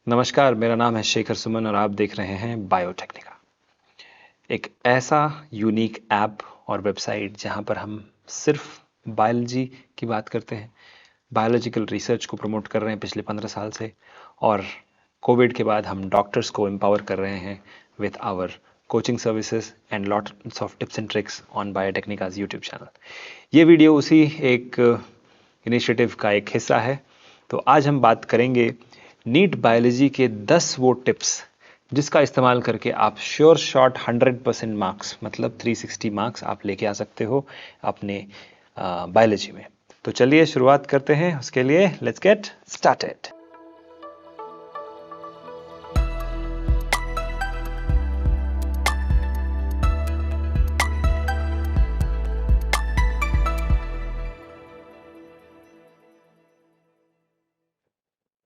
नमस्कार, मेरा नाम है शेखर सुमन और आप देख रहे हैं बायोटेक्निका। एक ऐसा यूनिक ऐप और वेबसाइट जहां पर हम सिर्फ बायोलॉजी की बात करते हैं, बायोलॉजिकल रिसर्च को प्रमोट कर रहे हैं पिछले 15 साल से। और कोविड के बाद हम डॉक्टर्स को एम्पावर कर रहे हैं with our coaching services and lots of tips and tricks on Biotecnika's YouTube channel. ये वीडियो उसी एक इनिशिएटिव का एक हिस्सा है। तो आज हम बात करेंगे नीट बायोलॉजी के 10 वो टिप्स जिसका इस्तेमाल करके आप श्योर शॉट 100% मार्क्स मतलब 360 मार्क्स आप लेके आ सकते हो अपने बायोलॉजी में। तो चलिए शुरुआत करते हैं। उसके लिए let's get started.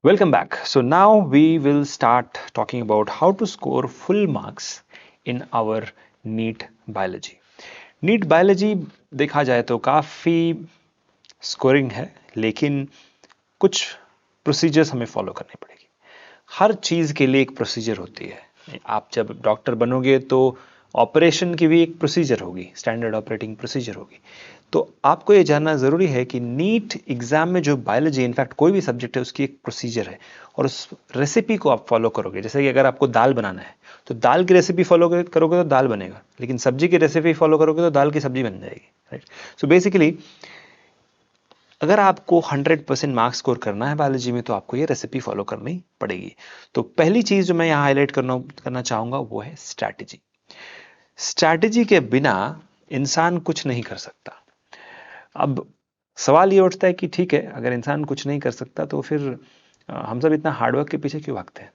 Welcome back. So now we will start talking about how to score full marks in our NEET biology. NEET biology देखा जाए तो काफ़ी स्कोरिंग है, लेकिन कुछ प्रोसीजर्स हमें फॉलो करनी पड़ेगी। हर चीज़ के लिए एक प्रोसीजर होती है। आप जब डॉक्टर बनोगे तो ऑपरेशन की भी एक प्रोसीजर होगी, स्टैंडर्ड ऑपरेटिंग प्रोसीजर होगी। तो आपको ये जानना ज़रूरी है कि नीट एग्ज़ाम में जो बायोलॉजी, इनफैक्ट कोई भी सब्जेक्ट है, उसकी एक प्रोसीजर है और उस रेसिपी को आप फॉलो करोगे। जैसे कि अगर आपको दाल बनाना है तो दाल की रेसिपी फॉलो करोगे तो दाल बनेगा, लेकिन सब्जी की रेसिपी फॉलो करोगे तो दाल की सब्जी बन जाएगी, राइट। सो बेसिकली अगर आपको 100% मार्क्स स्कोर करना है बायोलॉजी में तो आपको ये रेसिपी फॉलो करनी पड़ेगी। तो पहली चीज़ जो मैं यहाँ हाईलाइट करना चाहूँगा वो है स्ट्रैटेजी। स्ट्रैटेजी के बिना इंसान कुछ नहीं कर सकता। अब सवाल ये उठता है कि ठीक है, अगर इंसान कुछ नहीं कर सकता तो फिर हम सब इतना हार्डवर्क के पीछे क्यों भागते हैं।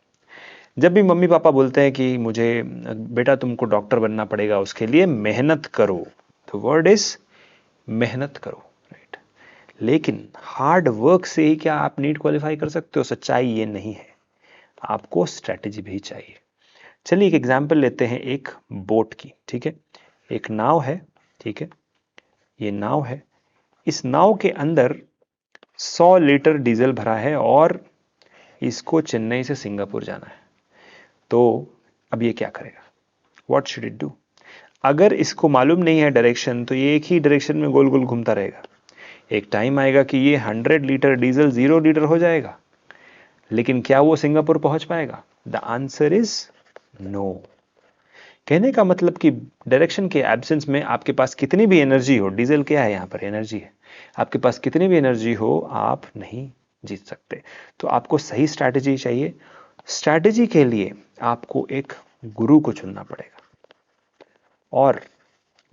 जब भी मम्मी पापा बोलते हैं कि मुझे बेटा तुमको डॉक्टर बनना पड़ेगा, उसके लिए मेहनत करो, तो वर्ड इज मेहनत करो, राइट। लेकिन हार्ड वर्क से ही क्या आप नीट क्वालिफाई कर सकते हो? सच्चाई ये नहीं है, आपको स्ट्रैटेजी भी चाहिए। चलिए एक एग्जाम्पल लेते हैं एक बोट की, ठीक है। एक नाव है, ठीक है, ये नाव है। इस नाव के अंदर 100 लीटर डीजल भरा है और इसको चेन्नई से सिंगापुर जाना है। तो अब ये क्या करेगा? What should it do? अगर इसको मालूम नहीं है डायरेक्शन तो ये एक ही डायरेक्शन में गोल गोल घूमता रहेगा। एक टाइम आएगा कि ये 100 लीटर डीजल 0 लीटर हो जाएगा, लेकिन क्या वो सिंगापुर पहुंच पाएगा? The answer is no. कहने का मतलब कि डायरेक्शन के एब्सेंस में आपके पास कितनी भी एनर्जी हो, डीजल क्या है यहाँ पर? एनर्जी है। आपके पास कितनी भी एनर्जी हो, आप नहीं जीत सकते। तो आपको सही स्ट्रैटेजी चाहिए। स्ट्रैटेजी के लिए आपको एक गुरु को चुनना पड़ेगा और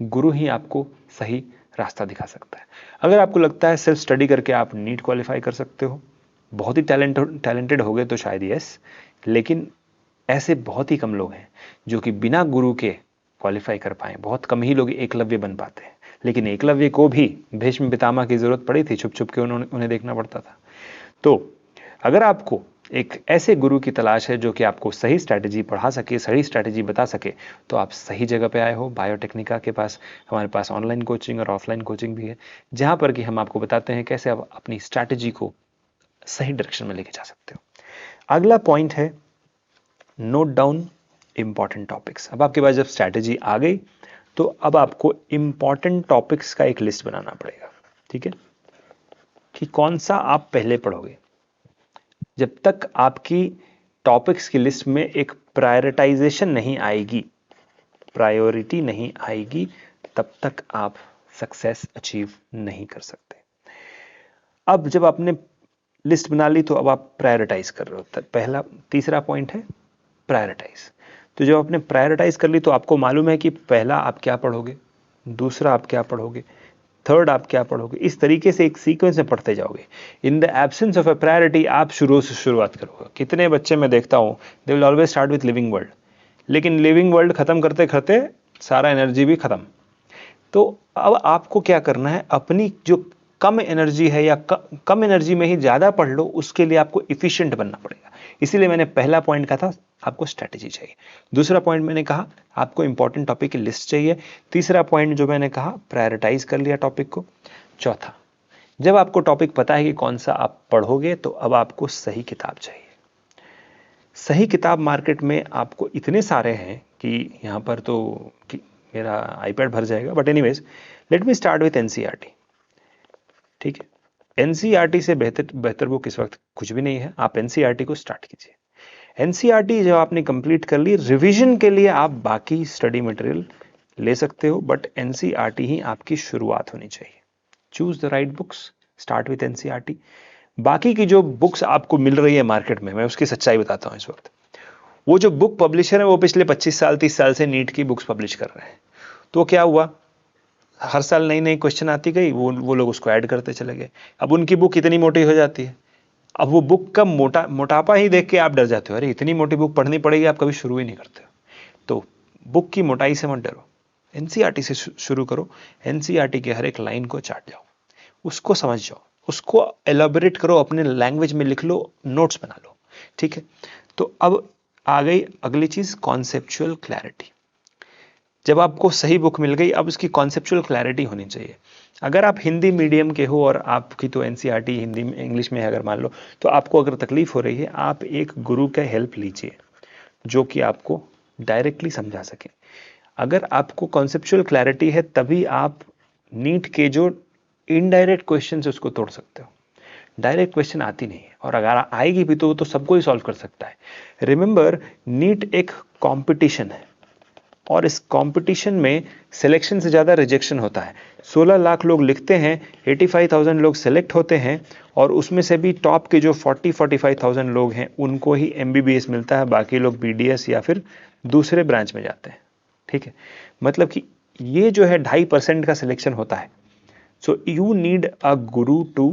गुरु ही आपको सही रास्ता दिखा सकता है। अगर आपको लगता है सेल्फ स्टडी करके आप नीट क्वालिफाई कर सकते हो, बहुत ही टैलेंटेड हो गए तो शायद यस, लेकिन ऐसे बहुत ही कम लोग हैं जो कि बिना गुरु के क्वालिफाई कर पाए। बहुत कम ही लोग एकलव्य बन पाते हैं, लेकिन एकलव्य को भी भीष्म पितामह की जरूरत पड़ी थी, छुप छुप के उन्हें देखना पड़ता था। तो अगर आपको एक ऐसे गुरु की तलाश है जो कि आपको सही स्ट्रैटेजी पढ़ा सके, सही स्ट्रैटेजी बता सके, तो आप सही जगह पे आए हो। बायोटेक्निका के पास हमारे पास ऑनलाइन कोचिंग और ऑफलाइन कोचिंग भी है, जहां पर कि हम आपको बताते हैं कैसे आप अपनी स्ट्रैटेजी को सही डायरेक्शन में लेके जा सकते हो। अगला पॉइंट है नोट डाउन इंपॉर्टेंट टॉपिक्स। अब आपके पास जब स्ट्रैटेजी आ गई तो अब आपको इंपॉर्टेंट टॉपिक्स का एक लिस्ट बनाना पड़ेगा, ठीक है, कि कौन सा आप पहले पढ़ोगे। जब तक आपकी टॉपिक्स की लिस्ट में एक प्रायोरिटाइजेशन नहीं आएगी, प्रायोरिटी नहीं आएगी, तब तक आप सक्सेस अचीव नहीं कर सकते। अब जब आपने लिस्ट बना ली तो अब आप प्रायोरिटाइज कर रहे हो। पहला तीसरा पॉइंट है प्रायोरिटाइज। तो जब आपने प्रायोरिटाइज कर ली तो आपको मालूम है कि पहला आप क्या पढ़ोगे, दूसरा आप क्या पढ़ोगे, थर्ड आप क्या पढ़ोगे। इस तरीके से एक सीक्वेंस में पढ़ते जाओगे। In the absence of a priority आप शुरुआत करोगे। कितने बच्चे मैं देखता हूँ, they will always start with living world, लेकिन लिविंग वर्ल्ड खत्म करते करते सारा एनर्जी भी खत्म। तो अब आपको क्या करना है, अपनी जो कम एनर्जी है या कम एनर्जी में ही ज़्यादा पढ़ लो, उसके लिए आपको इफिशिएंट बनना पड़ेगा। इसीलिए मैंने पहला पॉइंट कहा था आपको स्ट्रैटेजी चाहिए। दूसरा पॉइंट मैंने कहा आपको इंपॉर्टेंट टॉपिक की लिस्ट चाहिए। तीसरा पॉइंट जो मैंने कहा प्रायोरिटाइज कर लिया टॉपिक को। चौथा, जब आपको टॉपिक पता है कि कौन सा आप पढ़ोगे तो अब आपको सही किताब चाहिए। सही किताब मार्केट में आपको इतने सारे हैं कि यहाँ पर तो कि मेरा आईपैड भर जाएगा, but anyways let me start with NCERT. ठीक है, एनसीईआरटी से बेहतर बुक इस वक्त कुछ भी नहीं है। आप एनसीईआरटी को स्टार्ट कीजिए। एनसीईआरटी जब आपने कंप्लीट कर ली, रिवीजन के लिए आप बाकी स्टडी मटेरियल ले सकते हो, बट एनसीईआरटी ही आपकी शुरुआत होनी चाहिए। Choose the right books, start with NCERT. बाकी की जो बुक्स आपको मिल रही है मार्केट में, मैं उसकी सच्चाई बताता हूं इस वक्त। वो जो बुक पब्लिशर है वो पिछले 25 साल 30 साल से नीट की बुक्स पब्लिश कर रहे हैं। तो क्या हुआ, हर साल नई नई क्वेश्चन आती गई, वो लोग उसको ऐड करते चले गए। अब उनकी बुक इतनी मोटी हो जाती है, अब वो बुक का मोटापा ही देख के आप डर जाते हो, अरे इतनी मोटी बुक पढ़नी पड़ेगी, आप कभी शुरू ही नहीं करते हो। तो बुक की मोटाई से मत डरो, एनसीईआरटी से शुरू करो। एनसीईआरटी के हर एक लाइन को चाट जाओ, उसको समझ जाओ, उसको एलाबोरेट करो, अपने लैंग्वेज में लिख लो, नोट्स बना लो। ठीक है, तो अब आ गई अगली चीज, कॉन्सेप्चुअल क्लैरिटी। जब आपको सही बुक मिल गई, अब उसकी कॉन्सेप्चुअल क्लैरिटी होनी चाहिए। अगर आप हिंदी मीडियम के हो और आपकी तो एनसीईआरटी हिंदी में इंग्लिश में है अगर मान लो, तो आपको अगर तकलीफ हो रही है, आप एक गुरु का हेल्प लीजिए जो कि आपको डायरेक्टली समझा सके। अगर आपको कॉन्सेप्चुअल क्लैरिटी है तभी आप नीट के जो इनडायरेक्ट क्वेश्चन है उसको तोड़ सकते हो। डायरेक्ट क्वेश्चन आती नहीं है, और अगर आएगी भी तो सबको ही सॉल्व कर सकता है। रिमेंबर, नीट एक कंपटीशन है, और इस कंपटीशन में सिलेक्शन से ज़्यादा रिजेक्शन होता है। 16 लाख लोग लिखते हैं, 85,000 लोग सेलेक्ट होते हैं, और उसमें से भी टॉप के जो 40-45,000 लोग हैं उनको ही एमबीबीएस मिलता है, बाकी लोग बीडीएस या फिर दूसरे ब्रांच में जाते हैं। ठीक है, मतलब कि ये जो है 2.5% का सिलेक्शन होता है। So you need a guru to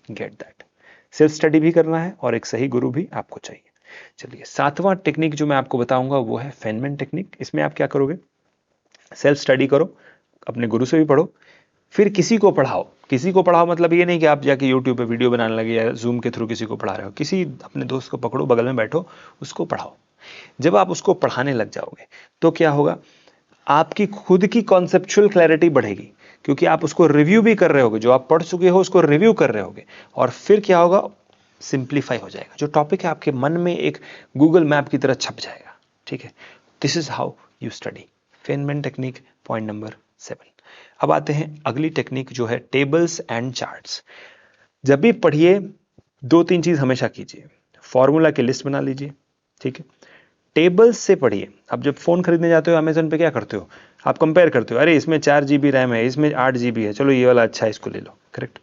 get that. Self study भी करना है और एक सही गुरु भी आपको चाहिए। चलिए, 7वां टेक्निक जो मैं आपको बताऊंगा वो है फेनमैन टेक्निक। इसमें आप क्या करोगे, सेल्फ स्टडी करो, अपने गुरु से भी पढ़ो, फिर किसी को पढ़ाओ। किसी को पढ़ाओ मतलब ये नहीं कि आप जाके यूट्यूब पे वीडियो बनाने लगे या जूम के थ्रू किसी को पढ़ा रहे हो। किसी अपने दोस्त को पकड़ो, बगल में बैठो, उसको पढ़ाओ। जब आप उसको पढ़ाने लग जाओगे तो क्या होगा, आपकी खुद की कॉन्सेप्चुअल क्लैरिटी बढ़ेगी, क्योंकि आप उसको रिव्यू भी कर रहे होगे, जो आप पढ़ चुके हो उसको रिव्यू कर रहे होगे। और फिर क्या होगा, सिंप्लीफाई हो जाएगा, जो टॉपिक है आपके मन में एक गूगल मैप की तरह छप जाएगा। ठीक है, this is how you study. Feynman technique point number 7। अब आते हैं अगली टेक्निक जो है टेबल्स एंड चार्ट्स। जब भी पढ़िए 2-3 चीज हमेशा कीजिए। फॉर्मूला की लिस्ट बना लीजिए। ठीक है, टेबल्स से पढ़िए। अब जब फोन खरीदने जाते हो अमेजन पे क्या करते हो, आप कंपेयर करते हो, अरे इसमें 4 GB रैम है, इसमें 8 GB है, चलो ये वाला अच्छा है, इसको ले लो। करेक्ट,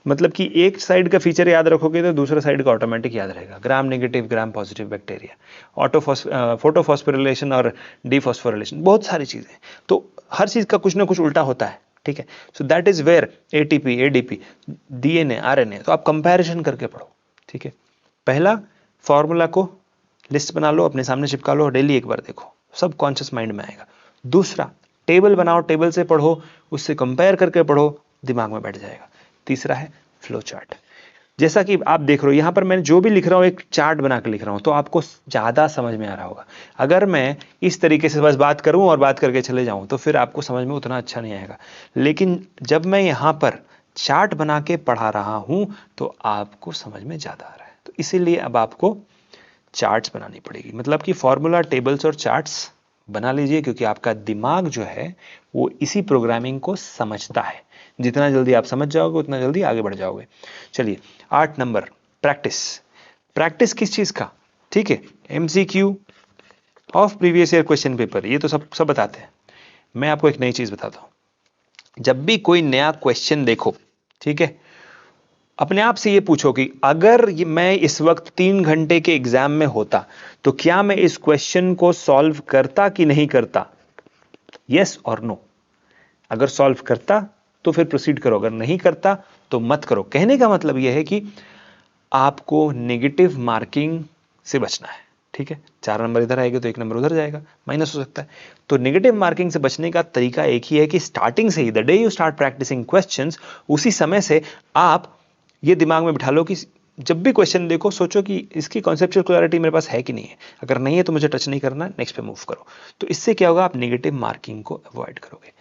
मतलब कि एक साइड का फीचर याद रखोगे तो दूसरा साइड का ऑटोमेटिक याद रहेगा। Gram negative, gram positive bacteria, photophosphorylation और डीफॉस्फोरिलेशन, बहुत सारी चीजें। तो हर चीज का कुछ ना कुछ उल्टा होता है। ठीक है, so that is where ATP, ADP, DNA, RNA, तो आप कंपैरिजन करके पढ़ो। ठीक है, पहला फॉर्मूला को लिस्ट बना लो, अपने सामने चिपका लो, डेली एक बार देखो, सब कॉन्शियस माइंड में आएगा। दूसरा, टेबल बनाओ, टेबल से पढ़ो, उससे कंपेयर करके पढ़ो, दिमाग में बैठ जाएगा। तीसरा है फ्लो चार्ट। जैसा कि आप देख रहे हो यहां पर मैंने जो भी लिख रहा हूं एक चार्ट बना के लिख रहा हूं, तो आपको ज्यादा समझ में आ रहा होगा। अगर मैं इस तरीके से बस बात करूं और बात करके चले जाऊं तो फिर आपको समझ में उतना अच्छा नहीं आएगा। लेकिन जब मैं यहां पर चार्ट बना के पढ़ा रहा हूं तो आपको समझ में ज्यादा आ रहा है। तो इसीलिए अब आपको चार्ट्स बनानी पड़ेगी, मतलब कि फॉर्मूला, टेबल्स और चार्ट्स बना लीजिए, क्योंकि आपका दिमाग जो है वो इसी प्रोग्रामिंग को समझता है। जितना जल्दी आप समझ जाओगे उतना जल्दी आगे बढ़ जाओगे। चलिए, 8 नंबर, प्रैक्टिस। प्रैक्टिस किस चीज का, ठीक है, MCQ of previous year question paper, ये तो सब बताते हैं। मैं आपको एक नई चीज बताता हूं। जब भी कोई नया क्वेश्चन देखो, ठीक है, अपने आप से ये पूछो कि अगर मैं इस वक्त 3 घंटे के एग्जाम में होता तो क्या मैं इस क्वेश्चन को सॉल्व करता कि नहीं करता, यस और नो। अगर सॉल्व करता तो फिर प्रोसीड करो, अगर नहीं करता तो मत करो। कहने का मतलब यह है कि आपको नेगेटिव मार्किंग से बचना है। ठीक है, 4 नंबर इधर आएगा तो 1 नंबर उधर जाएगा, माइनस हो सकता है। तो नेगेटिव मार्किंग से बचने का तरीका एक ही है कि स्टार्टिंग से ही, the day you start practising questions, उसी समय से आप ये दिमाग में बिठा लो कि जब भी क्वेश्चन देखो सोचो कि इसकी कॉन्सेप्चुअल क्लैरिटी मेरे पास है कि नहीं है। अगर नहीं है तो मुझे टच नहीं करना, नेक्स्ट पे मूव करो। तो इससे क्या होगा, आप नेगेटिव मार्किंग को अवॉइड करोगे।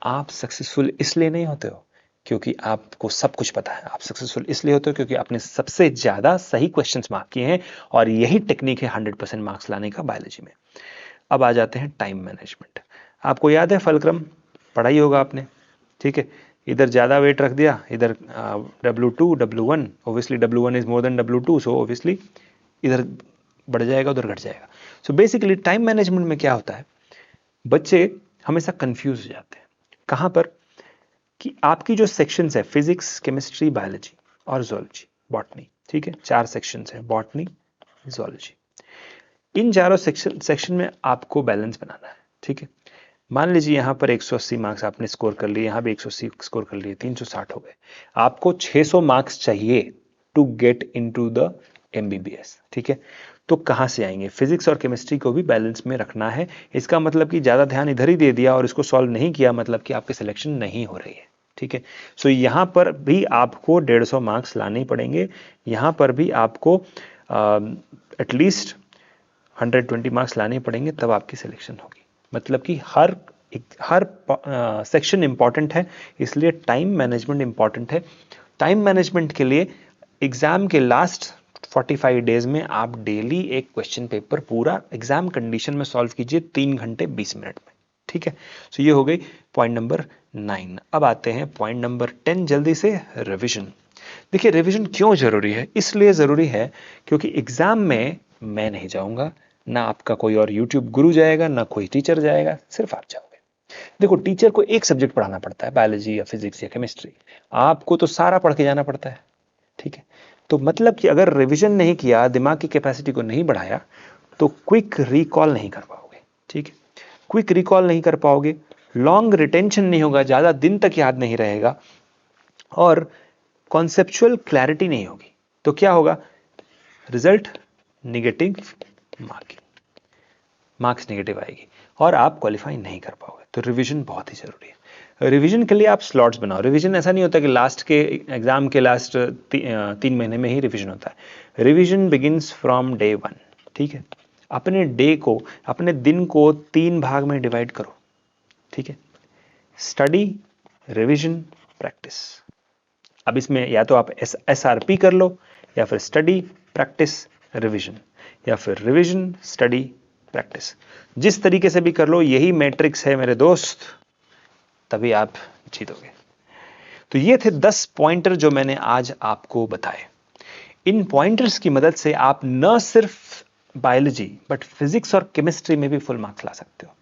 आप सक्सेसफुल इसलिए नहीं होते हो क्योंकि आपको सब कुछ पता है। आप सक्सेसफुल इसलिए होते हो क्योंकि आपने सबसे ज़्यादा सही क्वेश्चंस मार्क किए हैं, और यही टेक्निक है 100% मार्क्स लाने का बायोलॉजी में। अब आ जाते हैं टाइम मैनेजमेंट। आपको याद है फलक्रम, पढ़ाई होगा आपने, ठीक है। इधर ज़्यादा वेट रख दिया, इधर W2 W1, obviously W1 is more than W2, so obviously इधर बढ़ जाएगा, उधर घट जाएगा। सो बेसिकली टाइम मैनेजमेंट में क्या होता है, बच्चे हमेशा कंफ्यूज हो जाते हैं। कहाँ पर कि आपकी जो सेक्शंस है, फिजिक्स, केमिस्ट्री, बायोलॉजी और जोलॉजी, बॉटनी, ठीक है, 4 सेक्शंस हैं, बॉटनी, जोलॉजी। इन चारों सेक्शन में आपको बैलेंस बनाना है, ठीक है। मान लीजिए यहाँ पर 180 मार्क्स आपने स्कोर कर लिए, यहाँ भी 180 स्कोर कर लिए, 360 हो गए। आपको 600 मार्क्स चाहिए to get into the MBBS, ठीक है। तो कहाँ से आएंगे? फिजिक्स और केमिस्ट्री को भी बैलेंस में रखना है। इसका मतलब कि ज़्यादा ध्यान इधर ही दे दिया और इसको सॉल्व नहीं किया, मतलब कि आपकी सिलेक्शन नहीं हो रही है, ठीक है। सो यहाँ पर भी आपको 150 मार्क्स लाने पड़ेंगे। यहाँ पर भी आपको एटलीस्ट 120 मार्क्स लाने पड़ेंगे, तब आपकी सिलेक्शन होगी। मतलब कि हर सेक्शन इंपॉर्टेंट है, इसलिए टाइम मैनेजमेंट इंपॉर्टेंट है। टाइम मैनेजमेंट के लिए एग्जाम के लास्ट 45 डेज में आप डेली एक क्वेश्चन पेपर पूरा एग्जाम कंडीशन में सॉल्व कीजिए 3 घंटे 20 मिनट में, ठीक है। सो ये हो गई पॉइंट नंबर 9। अब आते हैं पॉइंट नंबर 10 जल्दी से, रिविजन। देखिए रिविजन क्यों जरूरी है? इसलिए जरूरी है क्योंकि एग्जाम में मैं नहीं जाऊंगा, ना आपका कोई और यूट्यूब गुरु जाएगा, ना कोई टीचर जाएगा, सिर्फ आप जाओगे। देखो टीचर को एक सब्जेक्ट पढ़ाना पड़ता है, बायोलॉजी या फिजिक्स या केमिस्ट्री, आपको तो सारा पढ़ के जाना पड़ता है, ठीक है। तो मतलब कि अगर रिवीजन नहीं किया, दिमाग की कैपेसिटी को नहीं बढ़ाया, तो क्विक रिकॉल नहीं कर पाओगे, ठीक है। क्विक रिकॉल नहीं कर पाओगे, लॉन्ग रिटेंशन नहीं होगा, ज्यादा दिन तक याद नहीं रहेगा, और कॉन्सेप्चुअल क्लैरिटी नहीं होगी। तो क्या होगा? Result negative marking, marks negative आएगी और आप क्वालिफाई नहीं कर पाओगे। तो रिवीजन बहुत ही जरूरी है। रिवीजन के लिए आप स्लॉट्स बनाओ। रिवीजन ऐसा नहीं होता कि लास्ट के एग्जाम के लास्ट 3 महीने में ही रिवीजन होता है। रिवीजन बिगिंस फ्रॉम डे 1, ठीक है। अपने डे को, अपने दिन को 3 भाग में डिवाइड करो, ठीक है। Study, revision, practice. अब इसमें या तो आप SRP कर लो, या फिर स्टडी, प्रैक्टिस, रिवीजन, या फिर रिवीजन, स्टडी, प्रैक्टिस। जिस तरीके से भी कर लो, यही मैट्रिक्स है मेरे दोस्त, तभी आप जीतोगे। तो ये थे 10 पॉइंटर जो मैंने आज आपको बताए। इन पॉइंटर्स की मदद से आप न सिर्फ बायोलॉजी बट फिजिक्स और केमिस्ट्री में भी फुल मार्क्स ला सकते हो।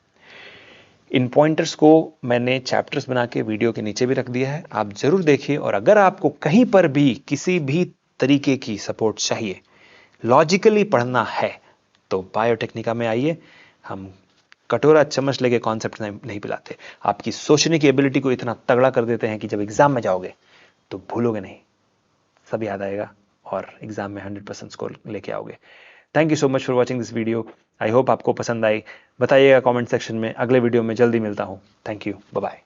इन पॉइंटर्स को मैंने चैप्टर्स बना के वीडियो के नीचे भी रख दिया है, आप जरूर देखिए। और अगर आपको कहीं पर भी किसी भी तरीके की सपोर्ट चाहिए, लॉजिकली पढ़ना है, तो बायोटेक्निका में आइए। हम कटोरा चम्मच लेके कॉन्सेप्ट नहीं पिलाते, आपकी सोचने की एबिलिटी को इतना तगड़ा कर देते हैं कि जब एग्जाम में जाओगे तो भूलोगे नहीं, सब याद आएगा और एग्जाम में 100% स्कोर लेके आओगे। Thank you so much for watching this video. I hope आपको पसंद आई। बताइएगा कमेंट सेक्शन में। अगले वीडियो में जल्दी मिलता हूं। Thank you, bye bye.